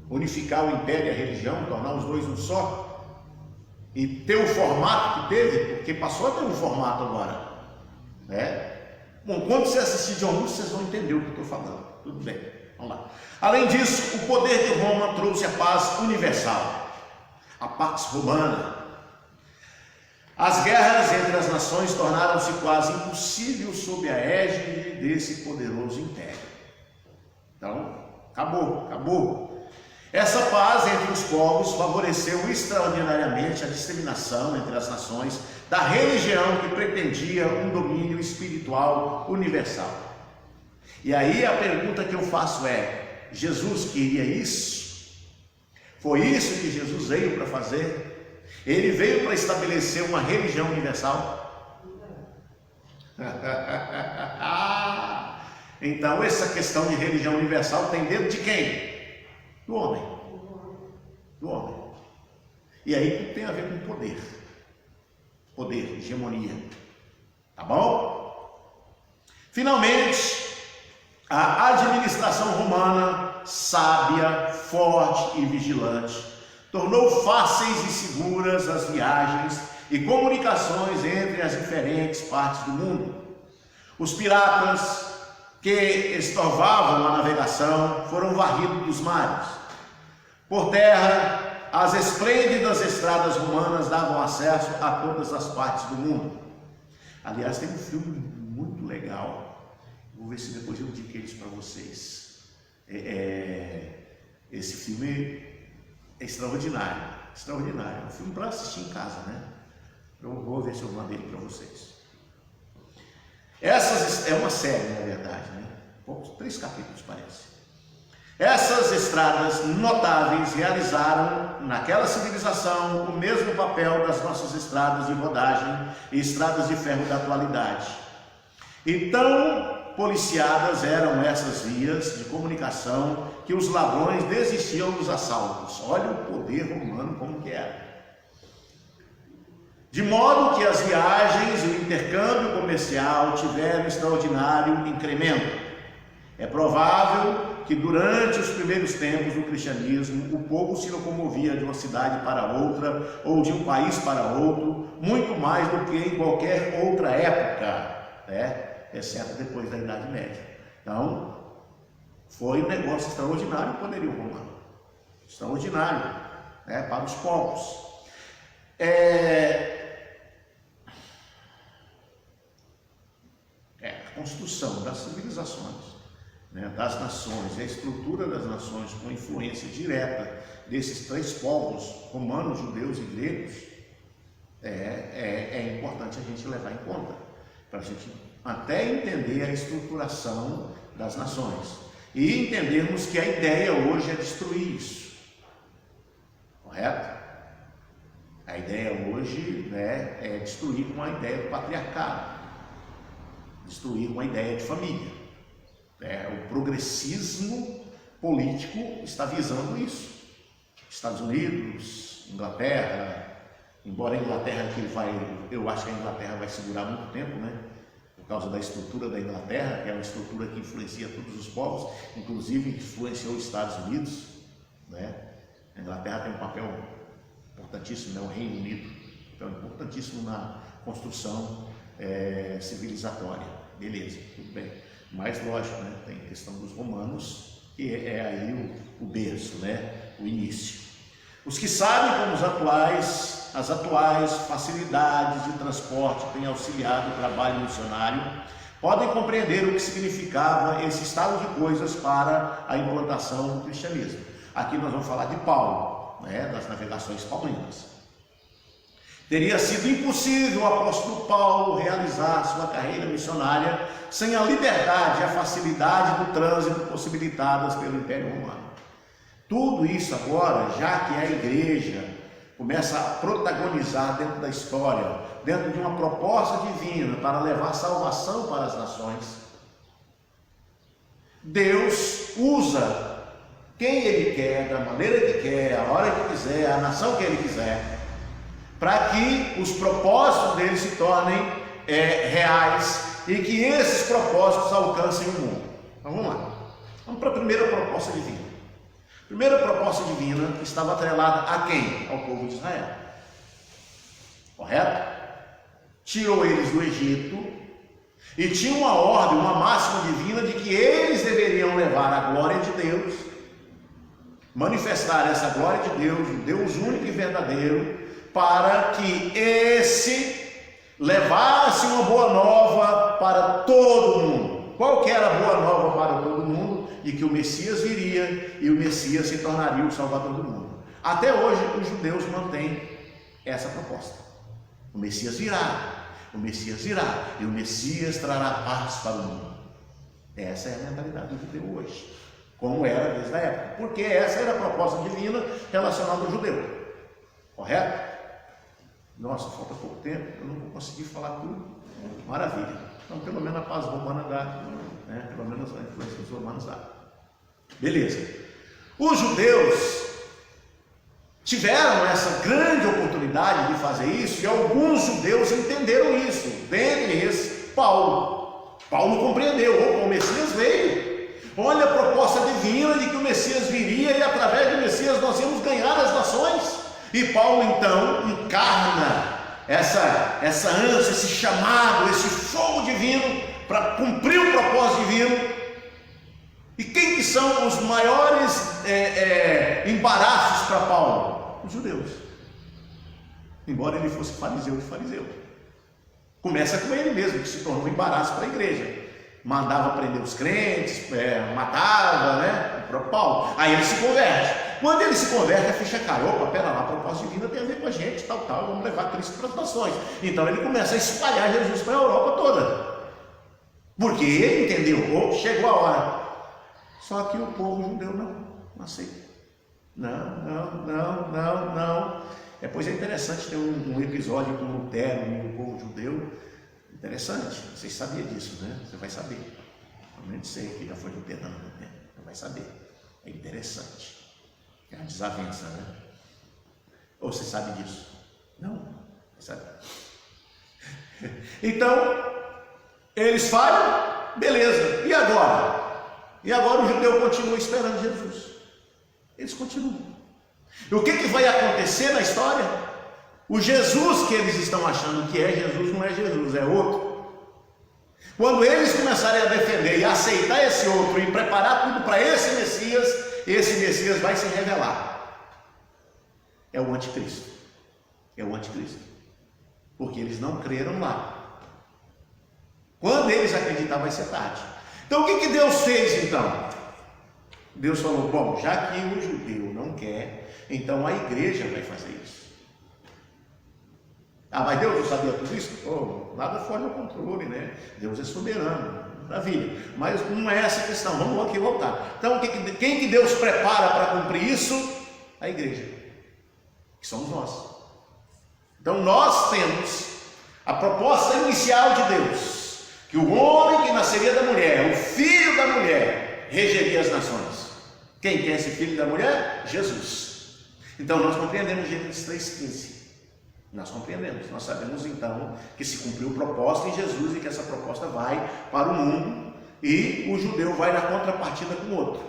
Unificar o império e a religião, tornar os dois um só? e ter o formato que teve, porque passou a ter um formato agora, né? Bom, quando você assistir John Lewis, vocês vão entender o que eu estou falando. Tudo bem, vamos lá. Além disso, o poder de Roma trouxe a paz universal, a Pax Romana. As guerras entre as nações tornaram-se quase impossíveis sob a égide desse poderoso império. Então, acabou. Essa paz entre os povos favoreceu extraordinariamente a disseminação entre as nações da religião que pretendia um domínio espiritual universal. E aí a pergunta que eu faço é: Jesus queria isso? Foi isso que Jesus veio para fazer? Ele veio para estabelecer uma religião universal? Então essa questão de religião universal tem dentro de quem? Do homem. Do homem. E aí tudo tem a ver com poder. Poder, hegemonia. Tá bom? Finalmente, a administração romana, sábia, forte e vigilante, tornou fáceis e seguras as viagens e comunicações entre as diferentes partes do mundo. Os piratas que estorvavam a navegação foram varridos dos mares. Por terra, as esplêndidas estradas romanas davam acesso a todas as partes do mundo. Aliás, tem um filme muito legal, vou ver se depois eu indico eles para vocês. Esse filme é extraordinário, é um filme para assistir em casa, né? Eu vou ver se eu mando ele para vocês. É uma série, na verdade, né? 3 capítulos parece. Essas estradas notáveis realizaram naquela civilização o mesmo papel das nossas estradas de rodagem e estradas de ferro da atualidade. E tão policiadas eram essas vias de comunicação que os ladrões desistiam dos assaltos. Olha o poder romano como que era. De modo que as viagens e o intercâmbio comercial tiveram extraordinário incremento. É provável que durante os primeiros tempos do cristianismo, o povo se locomovia de uma cidade para outra, ou de um país para outro, muito mais do que em qualquer outra época, né? Exceto depois da Idade Média. Então, foi um negócio extraordinário o poderio romano. Extraordinário, né? Para os povos. A construção das civilizações, né, das nações, a estrutura das nações com influência direta desses 3 povos, romanos, judeus e gregos, é importante a gente levar em conta, para a gente até entender a estruturação das nações e entendermos que a ideia hoje é destruir isso, correto? A ideia hoje, né, é destruir com a ideia do patriarcado, destruir com a ideia de família. O progressismo político está visando isso. Estados Unidos, Inglaterra, embora a Inglaterra eu acho que a Inglaterra vai segurar muito tempo, né? Por causa da estrutura da Inglaterra, que é uma estrutura que influencia todos os povos, inclusive influenciou os Estados Unidos, né? A Inglaterra tem um papel importantíssimo, né? O Reino Unido, então importantíssimo na construção civilizatória. Beleza, tudo bem. Mas lógico, né? Tem a questão dos romanos, que é aí o berço, né? O início. Os que sabem como as atuais facilidades de transporte têm auxiliado o trabalho missionário, podem compreender o que significava esse estado de coisas para a implantação do cristianismo. Aqui nós vamos falar de Paulo, né? Das navegações paulinas. Teria sido impossível o apóstolo Paulo realizar sua carreira missionária sem a liberdade e a facilidade do trânsito possibilitadas pelo Império Romano. Tudo isso agora, já que a igreja começa a protagonizar dentro da história, dentro de uma proposta divina para levar salvação para as nações, Deus usa quem Ele quer, da maneira que quer, a hora que quiser, a nação que Ele quiser, para que os propósitos dele se tornem reais e que esses propósitos alcancem o mundo. Então vamos lá. Vamos para a primeira proposta divina. A primeira proposta divina estava atrelada a quem? Ao povo de Israel. correto? Tirou eles do Egito e tinha uma ordem, uma máxima divina de que eles deveriam levar a glória de Deus, manifestar essa glória de Deus, o Deus único e verdadeiro, para que esse levasse uma boa nova para todo mundo. Qual que era a boa nova para todo mundo? De que o Messias viria e o Messias se tornaria o Salvador do mundo. Até hoje os judeus mantêm essa proposta. O Messias virá, o Messias virá e o Messias trará paz para o mundo. Essa é a mentalidade do judeu hoje, como era desde a época, porque essa era a proposta divina relacionada ao judeu, correto? Nossa, falta pouco tempo, eu não vou conseguir falar tudo. Maravilha. Então, pelo menos a paz romana dá, né? Pelo menos a influência dos romanos dá. Beleza. Os judeus tiveram essa grande oportunidade de fazer isso e alguns judeus entenderam isso. Dentre eles, Paulo. Paulo compreendeu, o Messias veio. Olha a proposta divina de que o Messias viria e através do Messias nós íamos ganhar as nações. E Paulo então encarna essa ânsia, esse chamado, esse fogo divino para cumprir o propósito divino. E quem que são os maiores embaraços para Paulo? Os judeus. Embora ele fosse fariseu de fariseu. Começa com ele mesmo, que se tornou um embaraço para a igreja. Mandava prender os crentes, matava, né? O próprio Paulo. Aí ele se converte. Quando ele se converte, a ficha cai. Opa, pera lá, a propósito divina tem a ver com a gente, tal, vamos levar Cristo para as nações. Então ele começa a espalhar Jesus para a Europa toda. Porque ele entendeu, chegou a hora. Só que o povo judeu não aceita. Não. Pois é interessante ter um episódio com Lutero e o povo judeu. Interessante, vocês sabiam disso, né? Você vai saber. Realmente sei que já foi luterano, né? Você vai saber. É interessante. É uma desavença, né? Ou você sabe disso? Não, você sabe. Então, eles falham, beleza. E agora? E agora o judeu continua esperando Jesus. Eles continuam. E o que vai acontecer na história? O Jesus que eles estão achando que é Jesus não é Jesus, é outro. Quando eles começarem a defender e aceitar esse outro e preparar tudo para esse Messias vai se revelar. É o anticristo. É o anticristo. Porque eles não creram lá. Quando eles acreditar vai ser tarde. Então o que Deus fez então? Deus falou, bom, já que o judeu não quer, então a igreja vai fazer isso. Mas Deus não sabia tudo isso? Nada fora do controle, né? Deus é soberano, maravilha. Mas não é essa a questão, vamos aqui voltar. Então, quem que Deus prepara para cumprir isso? A igreja, que somos nós. Então, nós temos a proposta inicial de Deus, que o homem que nasceria da mulher, o filho da mulher, regeria as nações. Quem que é esse filho da mulher? Jesus. Então, nós compreendemos Gênesis 3,15. Nós compreendemos, nós sabemos então que se cumpriu o propósito em Jesus e que essa proposta vai para o mundo e o judeu vai na contrapartida com o outro.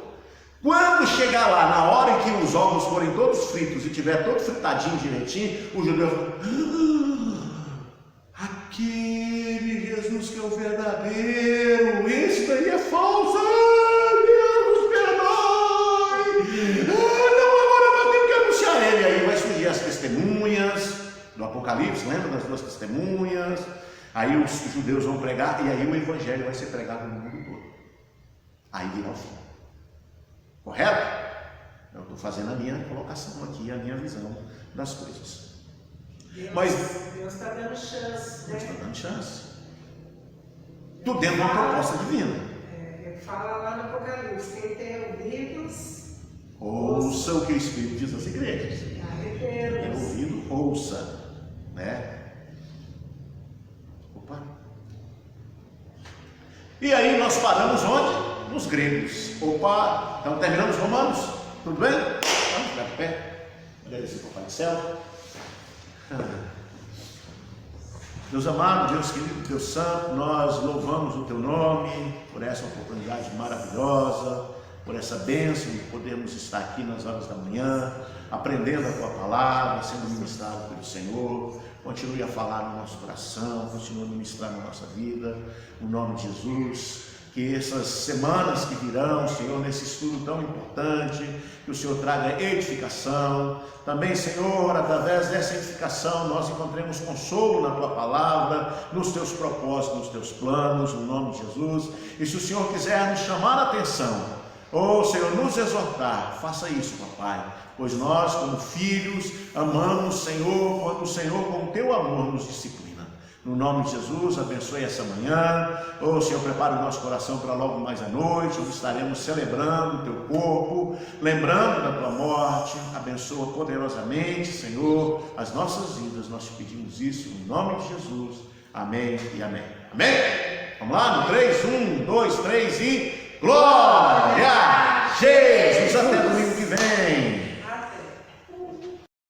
Quando chegar lá, na hora em que os ovos forem todos fritos e tiver todo fritadinho direitinho, o judeu fala, aquele Jesus que é o verdadeiro, esse daí é falso, Deus perdoe, não, agora nós temos que anunciar ele. Aí vai surgir as testemunhas do Apocalipse, lembra das duas testemunhas? Aí os judeus vão pregar e aí o evangelho vai ser pregado no mundo todo. Aí virá o fim. Correto? Eu estou fazendo a minha colocação aqui, a minha visão das coisas. Mas Deus está dando chance, né? Deus está dando chance. Tudo dentro de uma proposta divina. Ele fala lá no Apocalipse, quem tem ouvidos, ouça o que o Espírito diz às igrejas. Tem ouvido, ouça. Né? Opa. E aí nós paramos onde? Nos gregos. Opa, então terminamos Romanos? Tudo bem? Vamos ficar de pé. Agradecer ao Pai do Céu. Deus amado, Deus querido, Deus santo, nós louvamos o teu nome por essa oportunidade maravilhosa por essa bênção de podermos estar aqui nas horas da manhã, aprendendo a Tua palavra, sendo ministrado pelo Senhor. Continue a falar no nosso coração, continue a ministrar na nossa vida, no nome de Jesus. Que essas semanas que virão, Senhor, nesse estudo tão importante, que o Senhor traga edificação. Também, Senhor, através dessa edificação, nós encontremos consolo na Tua palavra, nos Teus propósitos, nos Teus planos, no nome de Jesus. E se o Senhor quiser nos chamar a atenção, ou, Senhor, nos exortar, faça isso, papai, pois nós, como filhos, amamos, Senhor, quando o Senhor, com o Teu amor, nos disciplina. No nome de Jesus, abençoe essa manhã. Senhor, prepare o nosso coração para logo mais à noite, onde estaremos celebrando o Teu corpo, lembrando da Tua morte. Abençoa poderosamente, Senhor, as nossas vidas. Nós te pedimos isso em nome de Jesus. Amém e amém. Amém? Vamos lá no 3, 1, 2, 3 e glória!